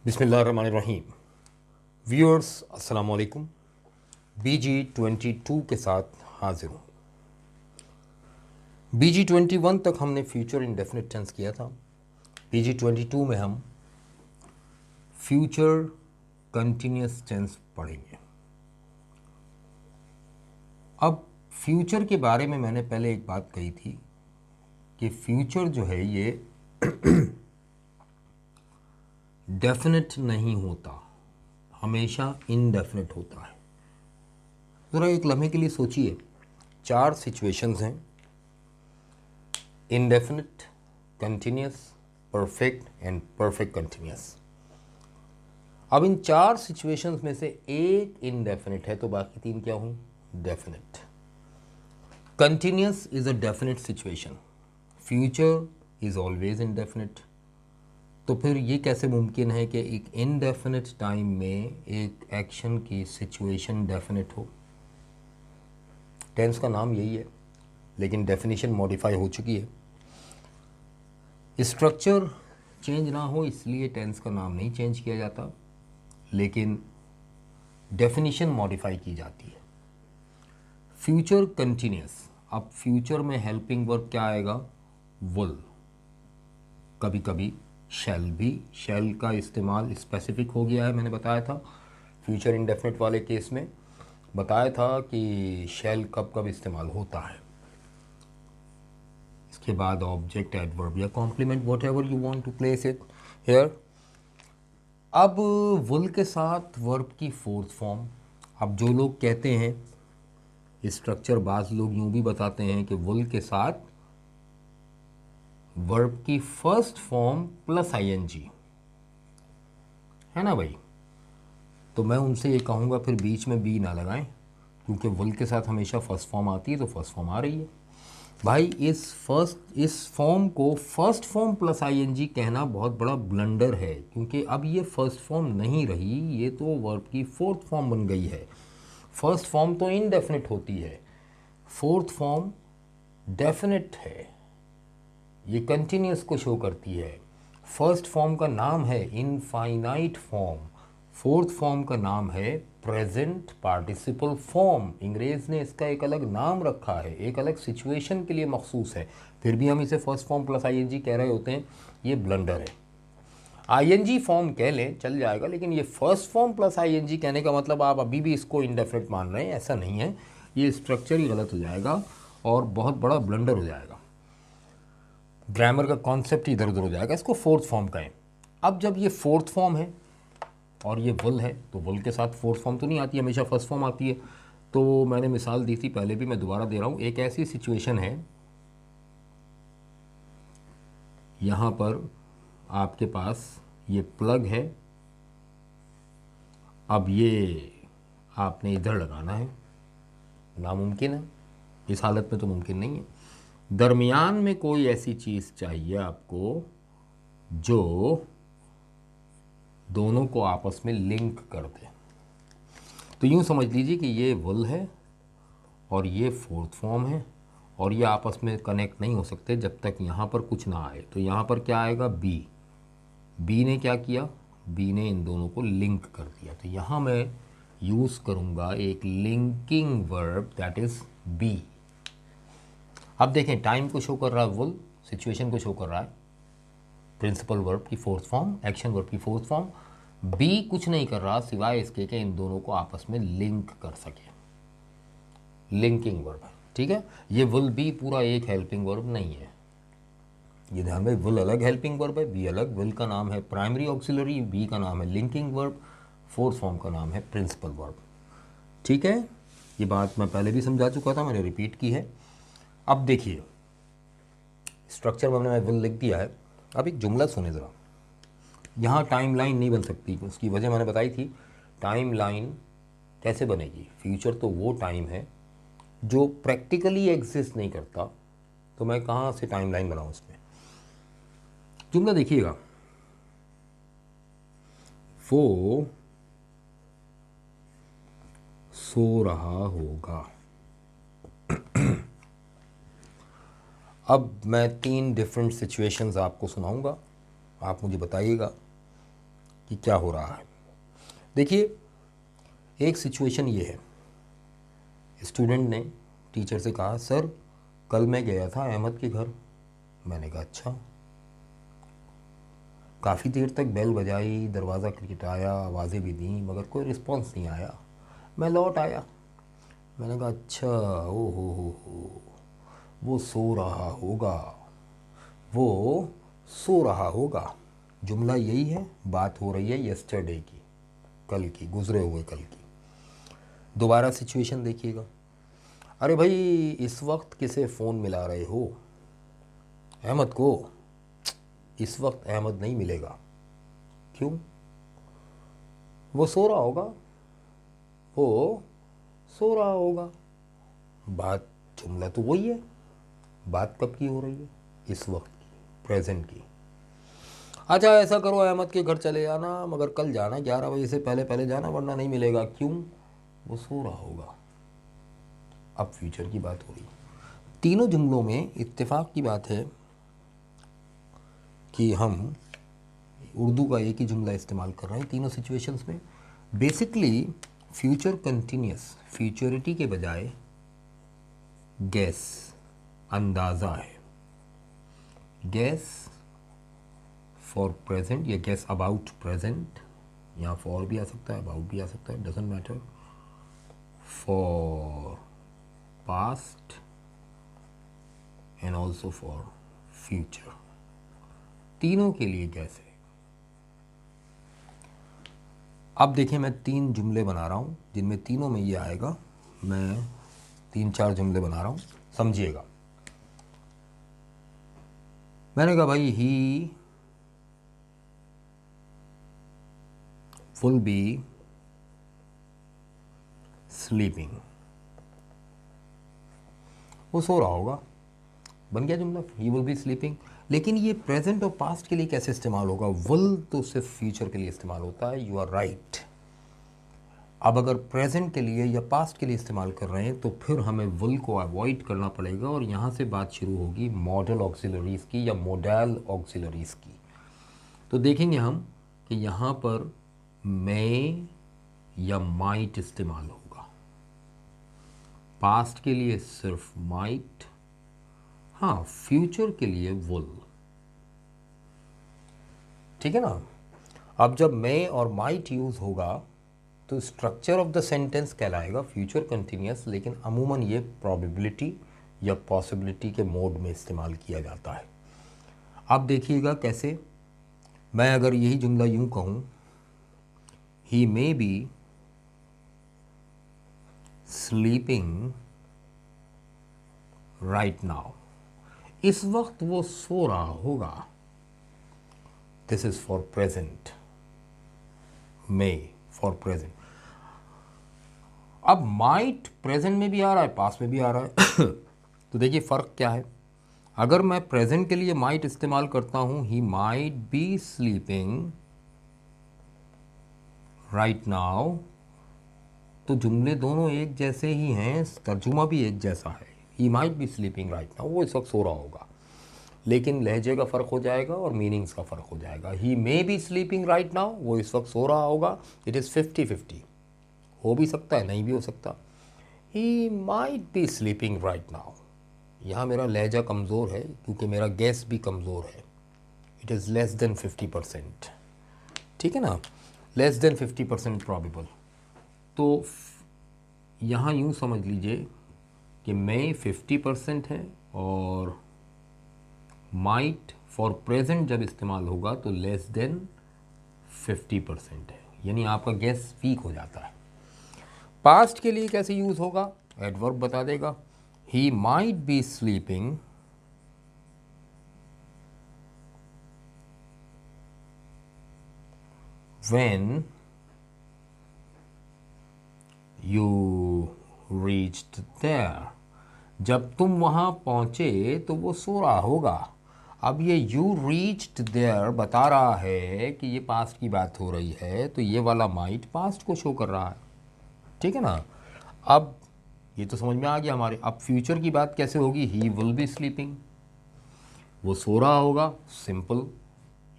बिस्मिल्लाहिर्रहमानिर्रहीम। व्यूअर्स अस्सलाम वालेकुम। BG22 के साथ हाजिर हूँ। BG21 तक हमने फ्यूचर इंडेफिनिट टेंस किया था। BG22 में हम फ्यूचर कंटिन्यूस टेंस पढ़ेंगे। अब फ्यूचर के बारे में मैंने पहले एक बात कही थी कि फ्यूचर जो है ये डेफिनेट नहीं होता, हमेशा इनडेफिनेट होता है। ज़रा एक लम्हे के लिए सोचिए, 4 सिचुएशंस हैं: indefinite, continuous, perfect and perfect continuous. अब इन 4 सिचुएशंस में से एक इनडेफिनेट है तो बाकी 3 क्या हुई? Definite. Continuous is a definite situation, future is always indefinite. तो फिर ये कैसे मुमकिन है कि एक इनडेफिनेट टाइम में एक एक्शन की सिचुएशन डेफिनेट हो? टेंस का नाम यही है, लेकिन डेफिनेशन मॉडिफाई हो चुकी है। स्ट्रक्चर चेंज ना हो इसलिए टेंस का नाम नहीं चेंज किया जाता, लेकिन डेफिनेशन मॉडिफाई की जाती है। Future continuous. अब फ्यूचर में हेल्पिंग वर्ब क्या आएगा? विल। कभी कभी शैल भी, शैल का इस्तेमाल स्पेसिफिक हो गया है। मैंने बताया था फ्यूचर इंडेफिनिट वाले केस में बताया था कि शैल कब कब इस्तेमाल होता है। इसके बाद ऑब्जेक्ट, एडवर्ब या complement, whatever you want to place it here. अब विल के साथ वर्ब की फोर्थ फॉर्म। अब जो लोग कहते हैं स्ट्रक्चर, बाज़ लोग यूँ भी बताते हैं कि विल के साथ वर्ब की फर्स्ट फॉर्म प्लस आईएनजी है ना भाई, तो मैं उनसे ये कहूँगा फिर बीच में बी ना लगाएं, क्योंकि विल के साथ हमेशा फर्स्ट फॉर्म आती है तो फर्स्ट फॉर्म आ रही है भाई। इस फॉर्म को फर्स्ट फॉर्म प्लस आईएनजी कहना बहुत बड़ा ब्लंडर है, क्योंकि अब ये फर्स्ट फॉर्म नहीं रही, ये तो वर्ब की फोर्थ फॉर्म बन गई है। फर्स्ट फॉर्म तो इनडेफिनिट होती है, फोर्थ फॉर्म डेफिनेट है, ये कंटिन्यूस को शो करती है। फर्स्ट फॉर्म का नाम है इनफाइनाइट फॉर्म, फोर्थ फॉर्म का नाम है प्रेजेंट पार्टिसिपल फॉर्म। अंग्रेज़ ने इसका एक अलग नाम रखा है, एक अलग सिचुएशन के लिए मखसूस है, फिर भी हम इसे फर्स्ट फॉर्म प्लस आईएनजी कह रहे होते हैं। ये ब्लंडर है। आईएनजी फॉर्म कह लें चल जाएगा, लेकिन ये फर्स्ट फॉर्म प्लस आईएनजी कहने का मतलब आप अभी भी इसको इंडेफिनिट मान रहे हैं, ऐसा नहीं है। ये स्ट्रक्चर ही गलत हो जाएगा और बहुत बड़ा ब्लंडर हो जाएगा, ग्रामर का कॉन्सेप्ट इधर उधर हो जाएगा। इसको फोर्थ फॉर्म कहें। अब जब ये फोर्थ फॉर्म है और ये विल है, तो विल के साथ फोर्थ फॉर्म तो नहीं आती, हमेशा फर्स्ट फॉर्म आती है। तो मैंने मिसाल दी थी पहले भी, मैं दोबारा दे रहा हूँ। एक ऐसी सिचुएशन है, यहाँ पर आपके पास ये प्लग है, अब ये आपने इधर लगाना है, नामुमकिन है, इस हालत में तो मुमकिन नहीं है। दरमियान में कोई ऐसी चीज़ चाहिए आपको जो दोनों को आपस में लिंक कर दे। तो यूँ समझ लीजिए कि ये विल है और ये फोर्थ फॉर्म है, और ये आपस में कनेक्ट नहीं हो सकते जब तक यहाँ पर कुछ ना आए। तो यहाँ पर क्या आएगा? बी। बी ने क्या किया? बी ने इन दोनों को लिंक कर दिया। तो यहाँ मैं यूज़ करूँगा एक linking verb, that is be. अब देखें, टाइम को शो कर रहा है विल, सिचुएशन को शो कर रहा है प्रिंसिपल वर्ब की फोर्थ फॉर्म, एक्शन वर्ब की फोर्थ फॉर्म। बी कुछ नहीं कर रहा सिवाय इसके कि इन दोनों को आपस में लिंक कर सके, लिंकिंग वर्ब है। ठीक है, ये विल बी पूरा एक हेल्पिंग वर्ब नहीं है, ये ध्यान में, विल अलग हेल्पिंग वर्ब है, बी अलग। विल का नाम है प्राइमरी ऑक्सिलरी, बी का नाम है लिंकिंग वर्ब, फोर्थ फॉर्म का नाम है प्रिंसिपल वर्ब। ठीक है, ये बात मैं पहले भी समझा चुका था, मैंने रिपीट की है। अब देखिए, स्ट्रक्चर में मैंने विल लिख दिया है। अब एक जुमला सुने ज़रा। यहाँ टाइम लाइन नहीं बन सकती, उसकी वजह मैंने बताई थी। टाइम लाइन कैसे बनेगी? फ्यूचर तो वो टाइम है जो प्रैक्टिकली एग्जिस्ट नहीं करता, तो मैं कहाँ से टाइम लाइन बनाऊँ इसमें? जुमला देखिएगा, वो सो रहा होगा। अब मैं 3 डिफरेंट सिचुएशंस आपको सुनाऊंगा, आप मुझे बताइएगा कि क्या हो रहा है। देखिए, एक सिचुएशन ये है, स्टूडेंट ने टीचर से कहा, सर कल मैं गया था अहमद के घर। मैंने कहा अच्छा। काफ़ी देर तक बेल बजाई, दरवाज़ा खटखटाया, आवाज़ें भी दी, मगर कोई रिस्पॉन्स नहीं आया। मैं लौट आया। मैंने कहा अच्छा, ओ हो, वो सो रहा होगा, वो सो रहा होगा। जुमला यही है, बात हो रही है यस्टरडे की, कल की, गुजरे हुए कल की। दोबारा सिचुएशन देखिएगा। अरे भाई, इस वक्त किसे फ़ोन मिला रहे हो? अहमद को। इस वक्त अहमद नहीं मिलेगा। क्यों? वो सो रहा होगा, वो सो रहा होगा। बात, जुमला तो वही है, बात कब की हो रही है? इस वक्त की, प्रेजेंट की। अच्छा ऐसा करो, अहमद के घर चले जाना, मगर कल जाना 11 बजे से पहले पहले जाना, वरना नहीं मिलेगा। क्यों? वो सो रहा होगा। अब फ्यूचर की बात हो रही है। तीनों जुमलों में इत्तेफाक की बात है कि हम उर्दू का एक ही जुमला इस्तेमाल कर रहे हैं तीनों सिचुएशंस में। बेसिकली फ्यूचर कंटिन्यूस, फ्यूचरिटी के बजाय गैस, अंदाज़ा है। गैस फॉर प्रेजेंट या गैस अबाउट प्रेजेंट, यहाँ फॉर भी आ सकता है, अबाउट भी आ सकता है, doesn't matter. For past and also for future, तीनों के लिए गैस है। अब देखिए, मैं 3 जुमले बना रहा हूँ जिनमें तीनों में ये आएगा। मैं 3-4 जुमले बना रहा हूँ, समझिएगा। मैंने कहा भाई, ही विल बी स्लीपिंग। वो सो रहा होगा। बन गया जुमला, ही विल बी स्लीपिंग। लेकिन ये प्रेजेंट और पास्ट के लिए कैसे इस्तेमाल होगा? विल तो सिर्फ फ्यूचर के लिए इस्तेमाल होता है। You are right. अब अगर प्रेजेंट के लिए या पास्ट के लिए इस्तेमाल कर रहे हैं तो फिर हमें विल को अवॉइड करना पड़ेगा, और यहाँ से बात शुरू होगी मॉडल ऑक्सिलरीज की या मोडल ऑक्सिलरीज की। तो देखेंगे हम कि यहाँ पर मे या माइट इस्तेमाल होगा। पास्ट के लिए सिर्फ माइट, हाँ, फ्यूचर के लिए विल। ठीक है ना। अब जब मे और माइट यूज़ होगा तो स्ट्रक्चर ऑफ द सेंटेंस कहलाएगा फ्यूचर कंटिन्यूस, लेकिन अमूमन ये प्रोबेबिलिटी या पॉसिबिलिटी के मोड में इस्तेमाल किया जाता है। अब देखिएगा कैसे। मैं अगर यही जुमला यूं कहूं, he may be sleeping right now, इस वक्त वो सो रहा होगा। This is for present, may for present. अब माइट प्रेजेंट में भी आ रहा है, पास्ट में भी आ रहा है। तो देखिए फ़र्क क्या है। अगर मैं प्रेजेंट के लिए माइट इस्तेमाल करता हूं, ही might be sleeping right now, तो जुमले दोनों एक जैसे ही हैं, तर्जुमा भी एक जैसा है। ही might be sleeping right now, वो इस वक्त सो रहा होगा, लेकिन लहजे का फ़र्क हो जाएगा और मीनिंग्स का फ़र्क हो जाएगा। He may be sleeping right now, वो इस वक्त सो रहा होगा। इट इज़ 50-50, हो भी सकता है, नहीं भी हो सकता। ही might be sleeping right now, यहाँ मेरा लहजा कमज़ोर है क्योंकि मेरा गैस भी कमज़ोर है। इट इज़ लेस देन 50%, ठीक है ना, लेस देन 50% प्रॉबेबल। तो यहाँ यूँ समझ लीजिए कि मे 50% है और माइट फॉर प्रेजेंट जब इस्तेमाल होगा तो लेस देन 50% है, यानी आपका गैस वीक हो जाता है। पास्ट के लिए कैसे यूज़ होगा? एडवर्ब बता देगा। He might be sleeping when you reached there, जब तुम वहाँ पहुँचे तो वो सो रहा होगा। अब ये यू रीच्ड देयर बता रहा है कि ये पास्ट की बात हो रही है, तो ये वाला माइट पास्ट को शो कर रहा है, ठीक है ना। अब ये तो समझ में आ गया हमारे। अब फ्यूचर की बात कैसे होगी? ही विल बी स्लीपिंग, वो सो रहा होगा, सिंपल,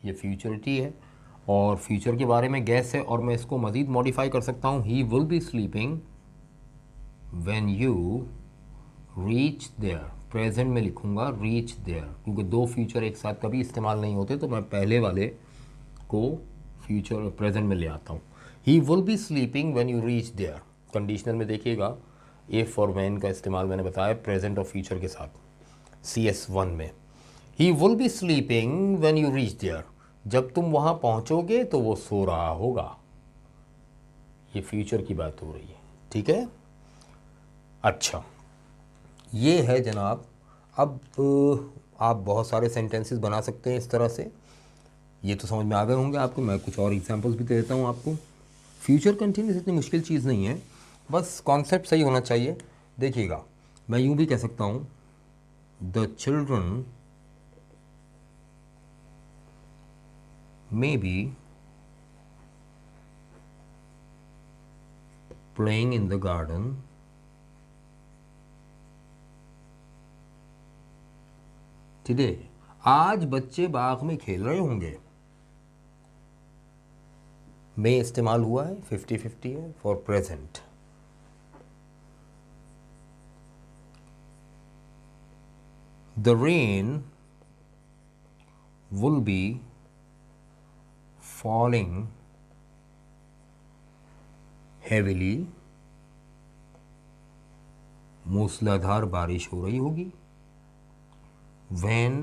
ये फ्यूचरिटी है। और फ्यूचर के बारे में गैस है और मैं इसको मज़ीद मॉडिफाई कर सकता हूँ। He will be sleeping when you reach there, present में लिखूँगा रीच देयर, क्योंकि दो फ्यूचर एक साथ कभी इस्तेमाल नहीं होते, तो मैं पहले वाले को फ्यूचर प्रेजेंट में ले आता हूँ। He will be sleeping when you reach there, conditional में देखिएगा इफ़ और व्हेन का इस्तेमाल मैंने बताया प्रेजेंट और फ्यूचर के साथ। CS1 में he will be sleeping when you reach there, जब तुम वहाँ पहुँचोगे तो वो सो रहा होगा। ये फ्यूचर की बात हो रही है, ठीक है। अच्छा, ये है जनाब। अब आप बहुत सारे सेंटेंसेस बना सकते हैं इस तरह से। ये तो समझ में आ गए होंगे आपको। मैं कुछ और एग्जांपल्स भी दे देता हूँ आपको। फ्यूचर कंटिन्यूस इतनी मुश्किल चीज़ नहीं है, बस कॉन्सेप्ट सही होना चाहिए। देखिएगा, मैं यूँ भी कह सकता हूँ the children may be playing in the garden today, आज बच्चे बाग में खेल रहे होंगे। में इस्तेमाल हुआ है, 50-50 है for present. The rain will be falling heavily, मूसलाधार बारिश हो रही होगी। When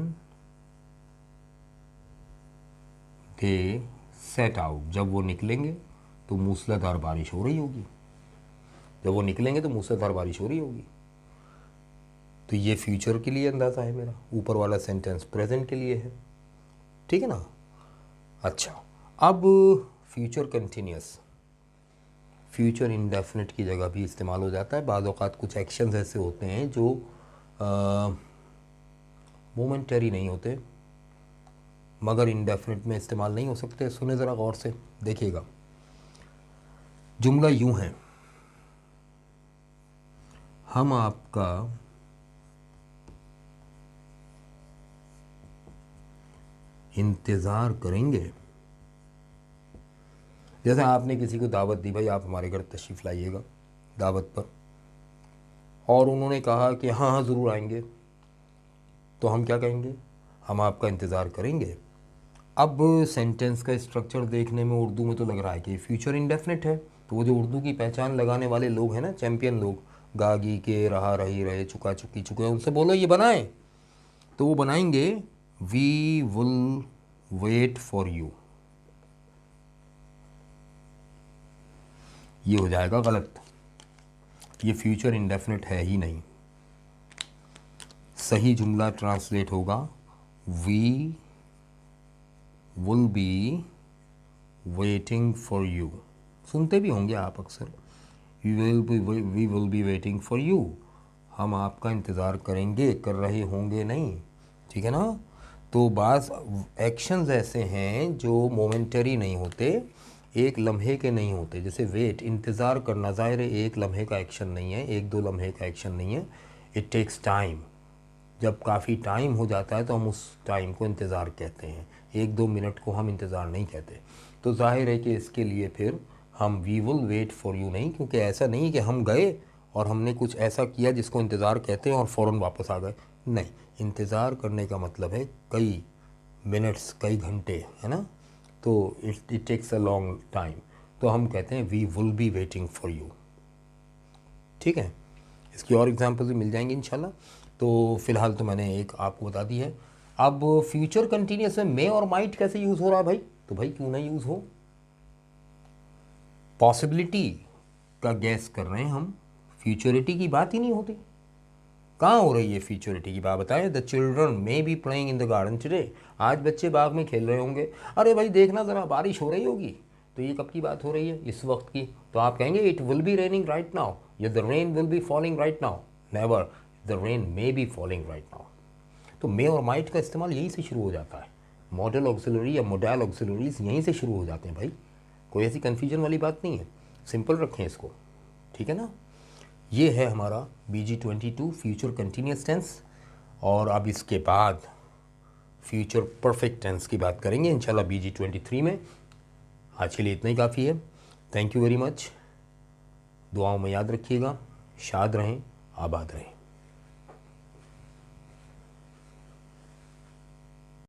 they set out, जब वो निकलेंगे तो मूसलाधार बारिश हो रही होगी। जब वो निकलेंगे तो मूसलाधार बारिश हो रही होगी। तो ये फ्यूचर के लिए अंदाज़ा है मेरा, ऊपर वाला सेंटेंस प्रेजेंट के लिए है, ठीक है ना। अच्छा, अब फ्यूचर कंटिन्यूस, फ्यूचर इंडेफिनिट की जगह भी इस्तेमाल हो जाता है। बाज़ औक़ात कुछ एक्शंस ऐसे होते हैं जो मोमेंटरी नहीं होते, मगर इंडेफिनिट में इस्तेमाल नहीं हो सकते। सुने ज़रा गौर से, देखिएगा। जुमला यूं है, हम आपका इंतज़ार करेंगे। जैसे आपने किसी को दावत दी, भाई आप हमारे घर तशरीफ़ लाइएगा दावत पर, और उन्होंने कहा कि हाँ हाँ ज़रूर आएंगे, तो हम क्या कहेंगे, हम आपका इंतज़ार करेंगे। अब सेंटेंस का स्ट्रक्चर देखने में उर्दू में तो लग रहा है कि फ्यूचर इंडेफिनिट है, तो वो जो उर्दू की पहचान लगाने वाले लोग हैं ना, चैम्पियन लोग, गागी के, रहा रही रहे, चुका चुकी चुके, उनसे बोलो ये बनाएं, तो वो बनाएंगे we will wait for you. ये हो जाएगा गलत, ये फ्यूचर इंडेफिनिट है ही नहीं। सही जुमला ट्रांसलेट होगा we will be waiting for you. सुनते भी होंगे आप अक्सर, we will be waiting for you, हम आपका इंतज़ार करेंगे, कर रहे होंगे नहीं, ठीक है ना। तो बाज़ एक्शंस ऐसे हैं जो मोमेंटरी नहीं होते, एक लम्हे के नहीं होते। जैसे वेट, इंतज़ार करना, ज़ाहिर है एक लम्हे का एक्शन नहीं है, एक दो लम्हे का एक्शन नहीं है, इट टेक्स टाइम। जब काफ़ी टाइम हो जाता है तो हम उस टाइम को इंतज़ार कहते हैं, एक दो मिनट को हम इंतज़ार नहीं कहते। तो जाहिर है कि इसके लिए फिर हम we will wait for you नहीं, क्योंकि ऐसा नहीं कि हम गए और हमने कुछ ऐसा किया जिसको इंतज़ार कहते हैं और फ़ौरन वापस आ गए। नहीं, इंतज़ार करने का मतलब है कई मिनट्स, कई घंटे, है ना। तो it takes a long time, तो हम कहते हैं we will be waiting for you, ठीक है। इसकी और एग्जांपल्स भी मिल जाएंगे इंशाल्लाह। तो फ़िलहाल तो मैंने एक आपको बता दी है। अब फ्यूचर कंटिन्यूस में मे और माइट कैसे यूज़ हो रहा है भाई, तो भाई क्यों ना यूज़ हो। पॉसिबिलिटी का गैस कर रहे हैं हम, फ्यूचरिटी की बात ही नहीं होती। कहाँ हो रही है फ्यूचरिटी की बात, बताएं। The children may be playing in the garden today, आज बच्चे बाग में खेल रहे होंगे। अरे भाई देखना ज़रा, बारिश हो रही होगी, तो ये कब की बात हो रही है, इस वक्त की। तो आप कहेंगे it will be raining right now, या the rain will be falling right now, never, the rain may be falling right now. तो मे और माइट का इस्तेमाल यहीं से शुरू हो जाता है। मॉडल ऑक्सिलरी या मोडाइल ऑक्सिलरीज यहीं से शुरू हो जाते हैं भाई, कोई ऐसी कन्फ्यूजन वाली बात नहीं है, सिंपल रखें इसको, ठीक है ना। ये है हमारा BG22 फ्यूचर कंटिन्यूस टेंस। और अब इसके बाद फ्यूचर परफेक्ट टेंस की बात करेंगे इंशाल्लाह BG23 में। आज के लिए इतना ही काफ़ी है। Thank you very much. दुआओं में याद रखिएगा। शाद रहें, आबाद रहें।